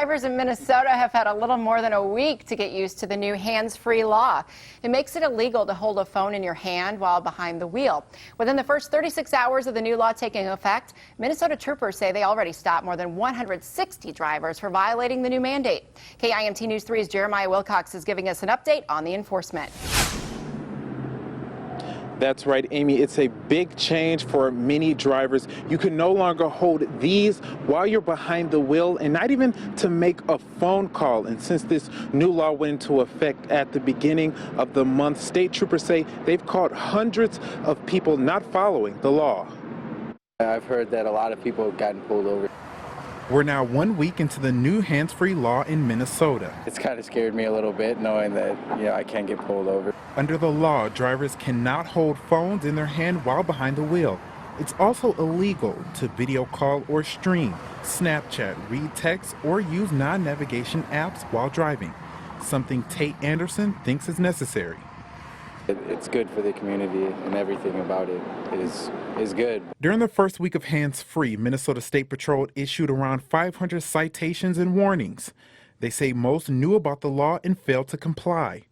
Drivers in Minnesota have had a little more than a week to get used to the new hands-free law. It makes it illegal to hold a phone in your hand while behind the wheel. Within the first 36 hours of the new law taking effect, Minnesota troopers say they already stopped more than 160 drivers for violating the new mandate. KIMT News 3's Jeremiah Wilcox is giving us an update on the enforcement. That's right, Amy. It's a big change for many drivers. You can no longer hold these while you're behind the wheel and not even to make a phone call. And since this new law went into effect at the beginning of the month, state troopers say they've caught hundreds of people not following the law. I've heard that a lot of people have gotten pulled over. We're now 1 week into the new hands-free law in Minnesota. It's kind of scared me a little bit knowing that, I can't get pulled over. Under the law, drivers cannot hold phones in their hand while behind the wheel. It's also illegal to video call or stream, Snapchat, read text, or use non-navigation apps while driving, something Tate Anderson thinks is necessary. It's good for the community, and everything about it is good. During the first week of hands-free, Minnesota State Patrol issued around 500 citations and warnings. They say most knew about the law and failed to comply.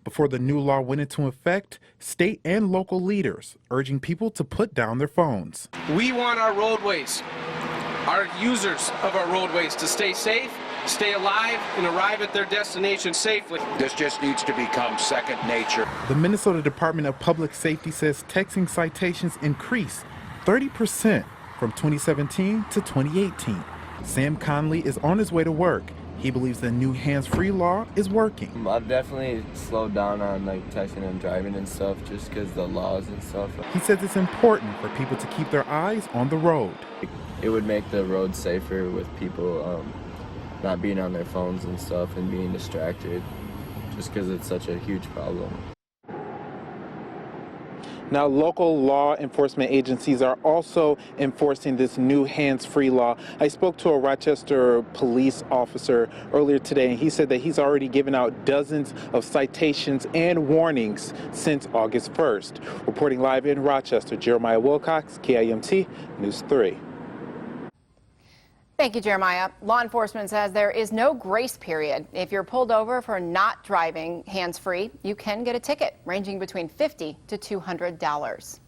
Before the new law went into effect, state and local leaders urging people to put down their phones. We want our roadways, our users of our roadways, to stay safe, stay alive, and arrive at their destination safely. This just needs to become second nature. The Minnesota Department of Public Safety says texting citations increased 30% from 2017 to 2018. Sam Conley is on his way to work. He believes the new hands-free law is working. I've definitely slowed down on texting and driving and stuff just because the laws and stuff. He says it's important for people to keep their eyes on the road. It would make the road safer with people not being on their phones and stuff and being distracted just because it's such a huge problem. Now, local law enforcement agencies are also enforcing this new hands-free law. I spoke to a Rochester police officer earlier today, and he said that he's already given out dozens of citations and warnings since August 1st. Reporting live in Rochester, Jeremiah Wilcox, KIMT News 3. Thank you, Jeremiah. Law enforcement says there is no grace period. If you're pulled over for not driving hands-free, you can get a ticket ranging between $50 to $200.